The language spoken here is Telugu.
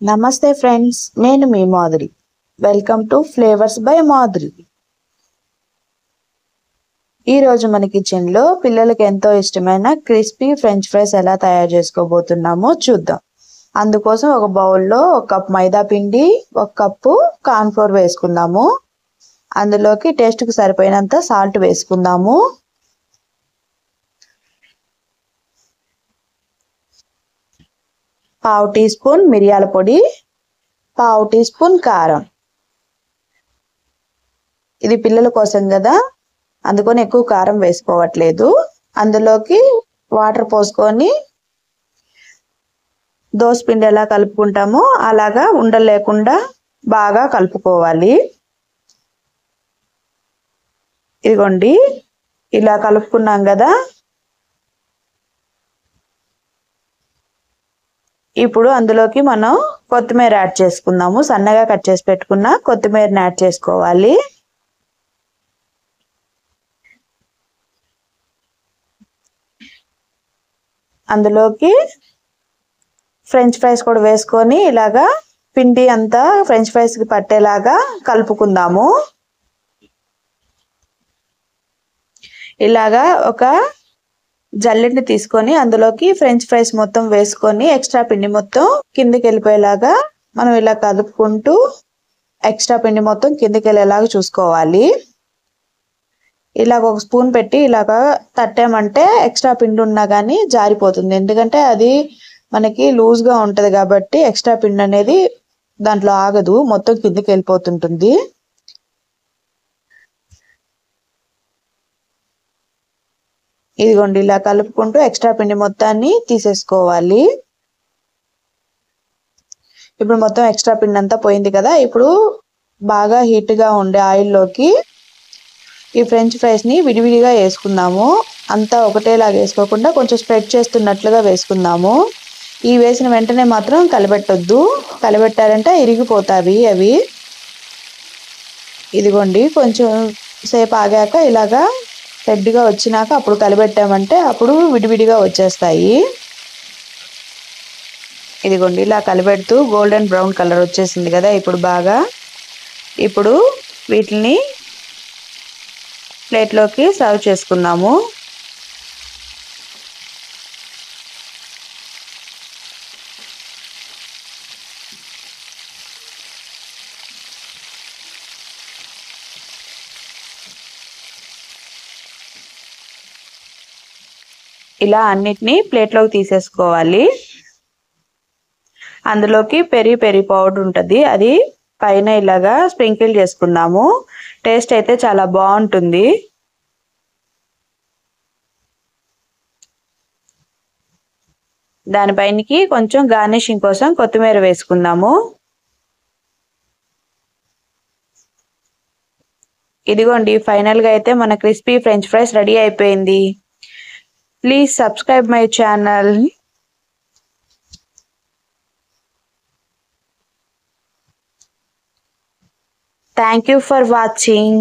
నమస్తే ఫ్రెండ్స్, నేను మీ Madhuri. Welcome to flavours by Madhuri. ఈరోజు మన కిచెన్లో పిల్లలకి ఎంతో ఇష్టమైన క్రిస్పీ ఫ్రెంచ్ ఫ్రైస్ ఎలా తయారు చేసుకోబోతున్నామో చూద్దాం. అందుకోసం ఒక బౌల్లో 1 కప్ మైదా పిండి, 1 కప్పు కార్న్ ఫ్లోర్ వేసుకుందాము. అందులోకి టేస్ట్కి సరిపోయినంత సాల్ట్ వేసుకుందాము. పావు టీ స్పూన్ మిరియాల పొడి, పావు టీ స్పూన్ కారం. ఇది పిల్లల కోసం కదా, అందుకని ఎక్కువ కారం వేసుకోవట్లేదు. అందులోకి వాటర్ పోసుకొని దోసపిండి ఎలా కలుపుకుంటామో అలాగా ఉండలు లేకుండా బాగా కలుపుకోవాలి. ఇదిగోండి, ఇలా కలుపుకున్నాం కదా. ఇప్పుడు అందులోకి మనం కొత్తిమీర యాడ్ చేసుకుందాము. సన్నగా కట్ చేసి పెట్టుకున్న కొత్తిమీరని యాడ్ చేసుకోవాలి. అందులోకి ఫ్రెంచ్ ఫ్రైస్ కూడా వేసుకొని ఇలాగా పిండి అంతా ఫ్రెంచ్ ఫ్రైస్కి పట్టేలాగా కలుపుకుందాము. ఇలాగా ఒక జల్లెడని తీసుకొని అందులోకి ఫ్రెంచ్ ఫ్రైస్ మొత్తం వేసుకొని ఎక్స్ట్రా పిండి మొత్తం కిందికి వెళ్ళిపోయేలాగా మనం ఇలా కలుపుకుంటూ ఎక్స్ట్రా పిండి మొత్తం కిందికి వెళ్ళేలాగా చూసుకోవాలి. ఇలాగ ఒక స్పూన్ పెట్టి ఇలాగా తట్టామంటే ఎక్స్ట్రా పిండి ఉన్నా కానీ జారిపోతుంది. ఎందుకంటే అది మనకి లూజ్గా ఉంటుంది కాబట్టి ఎక్స్ట్రా పిండి అనేది దాంట్లో ఆగదు, మొత్తం కిందికి వెళ్ళిపోతుంటుంది. ఇదిగోండి, ఇలా కలుపుకుంటూ ఎక్స్ట్రా పిండి మొత్తాన్ని తీసేసుకోవాలి. ఇప్పుడు మొత్తం ఎక్స్ట్రా పిండి అంతా పోయింది కదా. ఇప్పుడు బాగా హీట్గా ఉండే ఆయిల్లోకి ఈ ఫ్రెంచ్ ఫ్రైస్ని విడివిడిగా వేసుకుందాము. అంతా ఒకటేలాగా వేసుకోకుండా కొంచెం స్ప్రెడ్ చేస్తున్నట్లుగా వేసుకుందాము. ఈ వేసిన వెంటనే మాత్రం కలబెట్టొద్దు, కలబెట్టారంటే ఇరిగిపోతాయి అవి. ఇదిగోండి, కొంచెం సేపు ఆగాక ఇలాగా రెడ్గా వచ్చినాక అప్పుడు కలబెట్టామంటే అప్పుడు విడివిడిగా వచ్చేస్తాయి. ఇదిగోండి, ఇలా కలబెడుతూ గోల్డెన్ బ్రౌన్ కలర్ వచ్చేసింది కదా. ఇప్పుడు వీటిని ప్లేట్లోకి సర్వ్ చేసుకుందాము. ఇలా అన్నిటినీ ప్లేట్లోకి తీసేసుకోవాలి. అందులోకి పెరి పౌడర్ ఉంటుంది, అది పైన ఇలాగా స్ప్రింకిల్ చేసుకుందాము. టేస్ట్ అయితే చాలా బాగుంటుంది. దానిపైనకి కొంచెం గార్నిషింగ్ కోసం కొత్తిమీర వేసుకుందాము. ఇదిగోండి, ఫైనల్గా అయితే మన క్రిస్పీ ఫ్రెంచ్ ఫ్రైస్ రెడీ అయిపోయింది. Please subscribe my channel. Thank you for watching.